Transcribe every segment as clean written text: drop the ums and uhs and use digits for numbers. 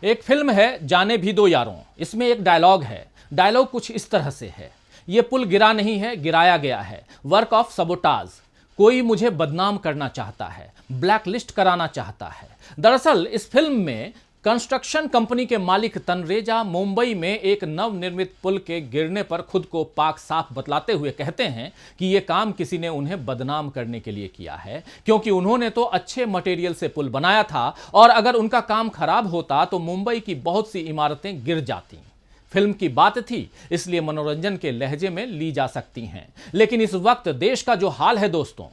एक फिल्म है जाने भी दो यारों। इसमें एक डायलॉग है। डायलॉग कुछ इस तरह से है, ये पुल गिरा नहीं है, गिराया गया है। Work of sabotage. कोई मुझे बदनाम करना चाहता है, ब्लैकलिस्ट कराना चाहता है। दरअसल इस फिल्म में कंस्ट्रक्शन कंपनी के मालिक तनरेजा मुंबई में एक नवनिर्मित पुल के गिरने पर खुद को पाक साफ बतलाते हुए कहते हैं कि यह काम किसी ने उन्हें बदनाम करने के लिए किया है, क्योंकि उन्होंने तो अच्छे मटेरियल से पुल बनाया था और अगर उनका काम खराब होता तो मुंबई की बहुत सी इमारतें गिर जाती। फिल्म की बात थी, इसलिए मनोरंजन के लहजे में ली जा सकती हैं, लेकिन इस वक्त देश का जो हाल है दोस्तों,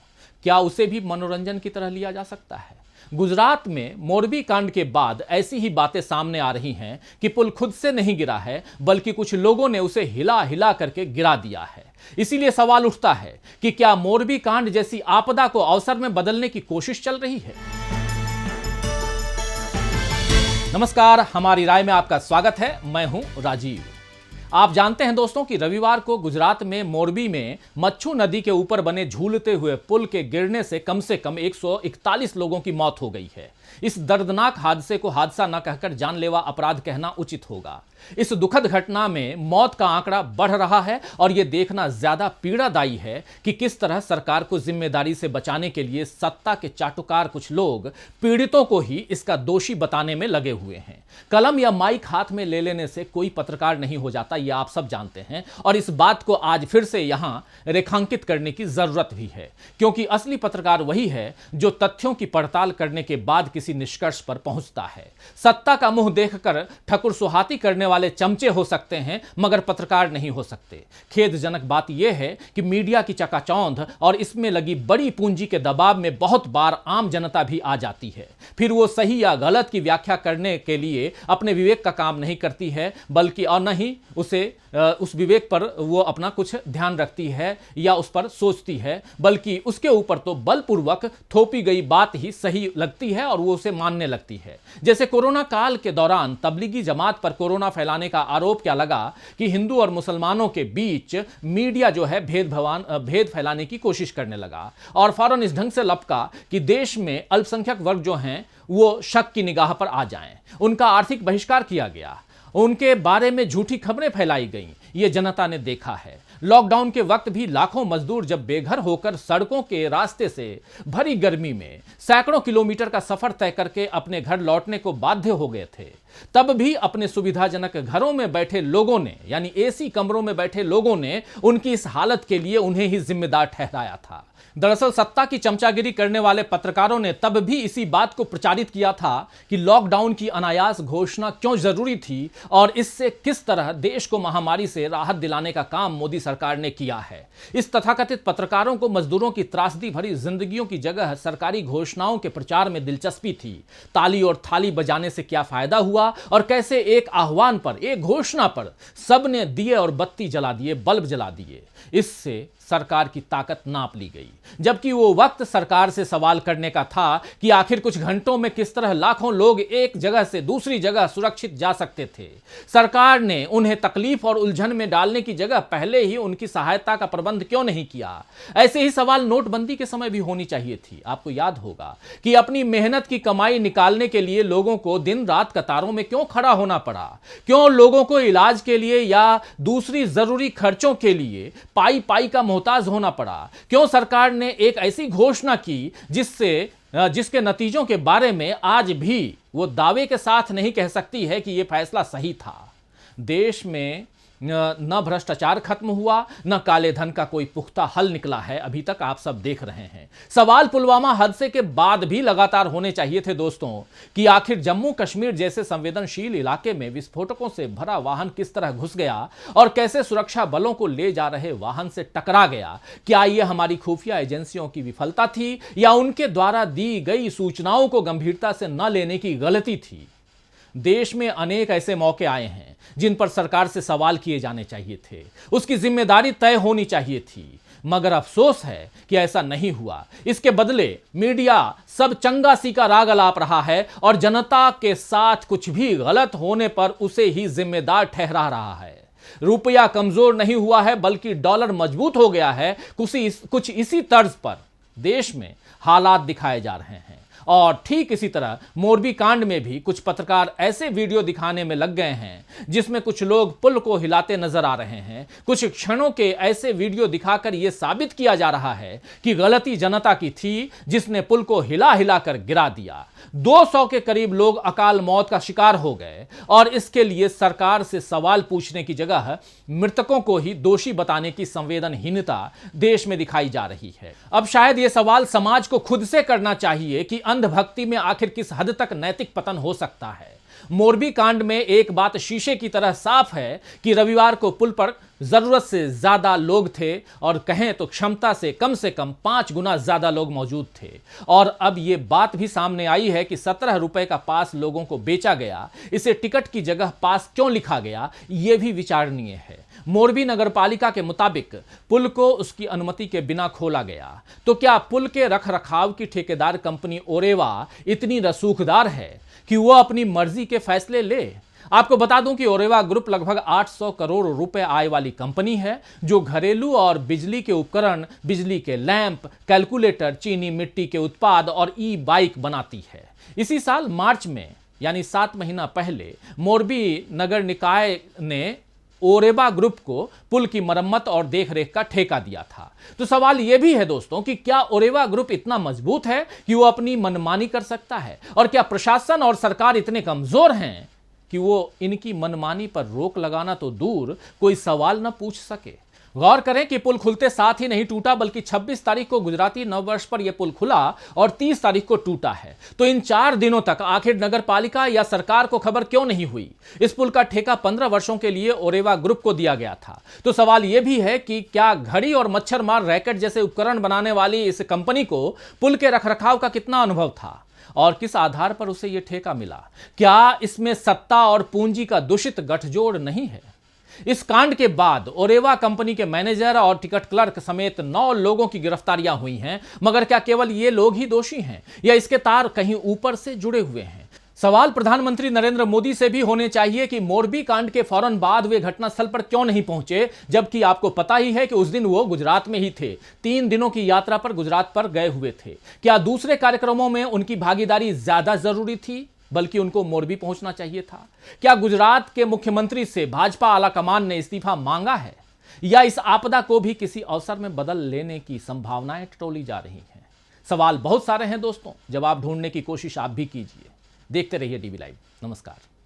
क्या उसे भी मनोरंजन की तरह लिया जा सकता है? गुजरात में मोरबी कांड के बाद ऐसी ही बातें सामने आ रही हैं कि पुल खुद से नहीं गिरा है, बल्कि कुछ लोगों ने उसे हिला हिला करके गिरा दिया है। इसीलिए सवाल उठता है कि क्या मोरबी कांड जैसी आपदा को अवसर में बदलने की कोशिश चल रही है? नमस्कार, हमारी राय में आपका स्वागत है। मैं हूं राजीव। आप जानते हैं दोस्तों कि रविवार को गुजरात में मोरबी में मच्छू नदी के ऊपर बने झूलते हुए पुल के गिरने से कम 141 लोगों की मौत हो गई है। इस दर्दनाक हादसे को हादसा न कहकर जानलेवा अपराध कहना उचित होगा। इस दुखद घटना में मौत का आंकड़ा बढ़ रहा है और यह देखना ज्यादा पीड़ादायी है कि किस तरह सरकार को जिम्मेदारी से बचाने के लिए सत्ता के चाटुकार कुछ लोग पीड़ितों को ही इसका दोषी बताने में लगे हुए हैं। कलम या माइक हाथ में ले लेने से कोई पत्रकार नहीं हो जाता, यह आप सब जानते हैं, और इस बात को आज फिर से यहां रेखांकित करने की जरूरत भी है, क्योंकि असली पत्रकार वही है जो तथ्यों की पड़ताल करने के बाद किसी निष्कर्ष पर पहुंचता है। सत्ता का मुंह देखकर ठकुर सुहाती करने वाले चमचे हो सकते हैं, मगर पत्रकार नहीं हो सकते। खेदजनक बात यह है कि मीडिया की चकाचौंध और इसमें लगी बड़ी पूंजी के दबाव में बहुत बार आम जनता भी आ जाती है। फिर वो सही या गलत की व्याख्या करने के लिए अपने विवेक का काम नहीं करती है, बल्कि और नहीं उस विवेक पर वो अपना कुछ ध्यान रखती है या उस पर सोचती है, बल्कि उसके ऊपर तो बलपूर्वक थोपी गई बात ही सही लगती है और वो उसे मानने लगती है। जैसे कोरोना काल के दौरान तबलीगी जमात पर कोरोना फैलाने का आरोप क्या लगा कि हिंदू और मुसलमानों के बीच मीडिया जो है भेद फैलाने की कोशिश करने लगा और फौरन इस ढंग से लपका कि देश में अल्पसंख्यक वर्ग जो हैं वो शक की निगाह पर आ जाएं। उनका आर्थिक बहिष्कार किया गया, उनके बारे में झूठी खबरें फैलाई गईं। ये जनता ने देखा है। लॉकडाउन के वक्त भी लाखों मजदूर जब बेघर होकर सड़कों के रास्ते से भरी गर्मी में सैकड़ों किलोमीटर का सफर तय करके अपने घर लौटने को बाध्य हो गए थे, तब भी अपने सुविधाजनक घरों में बैठे लोगों ने, यानी एसी कमरों में बैठे लोगों ने उनकी इस हालत के लिए उन्हें ही जिम्मेदार ठहराया था। दरअसल सत्ता की चमचागिरी करने वाले पत्रकारों ने तब भी इसी बात को प्रचारित किया था कि लॉकडाउन की अनायास घोषणा क्यों जरूरी थी और इससे किस तरह देश को महामारी से राहत दिलाने का काम मोदी सरकार ने किया है। इस तथाकथित पत्रकारों को मजदूरों की त्रासदी भरी जिंदगियों की जगह सरकारी घोषणाओं के प्रचार में दिलचस्पी थी। ताली और थाली बजाने से क्या फायदा हुआ और कैसे एक आह्वान पर, एक घोषणा पर सबने दिए और बत्ती जला दिए, बल्ब जला दिए। इससे सरकार की ताकत नाप ली गई, जबकि वो वक्त सरकार से सवाल करने का था कि आखिर कुछ घंटों में किस तरह लाखों लोग एक जगह से दूसरी जगह सुरक्षित जा सकते थे। सरकार ने उन्हें तकलीफ और उलझन में डालने की जगह पहले ही उनकी सहायता का प्रबंध क्यों नहीं किया। ऐसे ही सवाल नोटबंदी के समय भी होनी चाहिए थी। आपको याद होगा कि अपनी मेहनत की कमाई निकालने के लिए लोगों को दिन रात कतारों में क्यों खड़ा होना पड़ा, क्यों लोगों को इलाज के लिए या दूसरी जरूरी खर्चों के लिए पाई पाई का मोहताज होना पड़ा, क्यों सरकार ने एक ऐसी घोषणा की जिसके नतीजों के बारे में आज भी वो दावे के साथ नहीं कह सकती है कि यह फैसला सही था। देश में न भ्रष्टाचार खत्म हुआ, न काले धन का कोई पुख्ता हल निकला है, अभी तक आप सब देख रहे हैं। सवाल पुलवामा हादसे के बाद भी लगातार होने चाहिए थे दोस्तों कि आखिर जम्मू कश्मीर जैसे संवेदनशील इलाके में विस्फोटकों से भरा वाहन किस तरह घुस गया और कैसे सुरक्षा बलों को ले जा रहे वाहन से टकरा गया। क्या यह हमारी खुफिया एजेंसियों की विफलता थी या उनके द्वारा दी गई सूचनाओं को गंभीरता से न लेने की गलती थी? देश में अनेक ऐसे मौके आए हैं जिन पर सरकार से सवाल किए जाने चाहिए थे, उसकी जिम्मेदारी तय होनी चाहिए थी, मगर अफसोस है कि ऐसा नहीं हुआ। इसके बदले मीडिया सब चंगा सी का राग अलाप रहा है और जनता के साथ कुछ भी गलत होने पर उसे ही जिम्मेदार ठहरा रहा है। रुपया कमजोर नहीं हुआ है, बल्कि डॉलर मजबूत हो गया है। कुछ इसी तर्ज पर देश में हालात दिखाए जा रहे हैं और ठीक इसी तरह मोरबी कांड में भी कुछ पत्रकार ऐसे वीडियो दिखाने में लग गए हैं जिसमें कुछ लोग पुल को हिलाते नजर आ रहे हैं। कुछ क्षणों के ऐसे वीडियो दिखाकर यह साबित किया जा रहा है कि गलती जनता की थी जिसने पुल को हिला हिलाकर गिरा दिया। 200 के करीब लोग अकाल मौत का शिकार हो गए और इसके लिए सरकार से सवाल पूछने की जगह मृतकों को ही दोषी बताने की संवेदनहीनता देश में दिखाई जा रही है। अब शायद यह सवाल समाज को खुद से करना चाहिए कि अंधभक्ति में आखिर किस हद तक नैतिक पतन हो सकता है। मोरबी कांड में एक बात शीशे की तरह साफ है कि रविवार को पुल पर जरूरत से ज्यादा लोग थे और कहें तो क्षमता से कम 5 गुना ज्यादा लोग मौजूद थे। और अब यह बात भी सामने आई है कि 17 रुपए का पास लोगों को बेचा गया। इसे टिकट की जगह पास क्यों लिखा गया, यह भी विचारणीय है। मोरबी नगरपालिका के मुताबिक पुल को उसकी अनुमति के बिना खोला गया। तो क्या पुल के रखरखाव की ठेकेदार कंपनी ओरेवा इतनी रसूखदार है कि वह अपनी मर्जी के फैसले ले? आपको बता दूं कि ओरेवा ग्रुप लगभग 800 करोड़ रुपए आय वाली कंपनी है जो घरेलू और बिजली के उपकरण, बिजली के लैंप, कैलकुलेटर, चीनी मिट्टी के उत्पाद और ई बाइक बनाती है। इसी साल मार्च में यानी 7 महीना पहले मोरबी नगर निकाय ने ओरेवा ग्रुप को पुल की मरम्मत और देखरेख का ठेका दिया था। तो सवाल यह भी है दोस्तों कि क्या ओरेवा ग्रुप इतना मजबूत है कि वो अपनी मनमानी कर सकता है, और क्या प्रशासन और सरकार इतने कमजोर हैं कि वो इनकी मनमानी पर रोक लगाना तो दूर कोई सवाल न पूछ सके। गौर करें कि पुल खुलते साथ ही नहीं टूटा, बल्कि 26 तारीख को गुजराती नववर्ष पर यह पुल खुला और 30 तारीख को टूटा है। तो इन 4 दिनों तक आखिर नगर पालिका या सरकार को खबर क्यों नहीं हुई? इस पुल का ठेका 15 वर्षों के लिए ओरेवा ग्रुप को दिया गया था। तो सवाल यह भी है कि क्या घड़ी और मच्छर मार रैकेट जैसे उपकरण बनाने वाली इस कंपनी को पुल के रखरखाव का कितना अनुभव था और किस आधार पर उसे यह ठेका मिला? क्या इसमें सत्ता और पूंजी का दूषित गठजोड़ नहीं है? इस कांड के बाद ओरेवा कंपनी के मैनेजर और टिकट क्लर्क समेत 9 लोगों की गिरफ्तारियां हुई हैं, मगर क्या केवल ये लोग ही दोषी हैं या इसके तार कहीं ऊपर से जुड़े हुए हैं? सवाल प्रधानमंत्री नरेंद्र मोदी से भी होने चाहिए कि मोरबी कांड के फौरन बाद वे घटनास्थल पर क्यों नहीं पहुंचे, जबकि आपको पता ही है कि उस दिन वो गुजरात में ही थे। 3 दिनों की यात्रा पर गुजरात पर गए हुए थे। क्या दूसरे कार्यक्रमों में उनकी भागीदारी ज्यादा जरूरी थी, बल्कि उनको मोरबी पहुंचना चाहिए था? क्या गुजरात के मुख्यमंत्री से भाजपा आला कमान ने इस्तीफा मांगा है, या इस आपदा को भी किसी अवसर में बदल लेने की संभावनाएं टटोली जा रही हैं? सवाल बहुत सारे हैं दोस्तों, जवाब ढूंढने की कोशिश आप भी कीजिए। देखते रहिए डीवी लाइव। नमस्कार।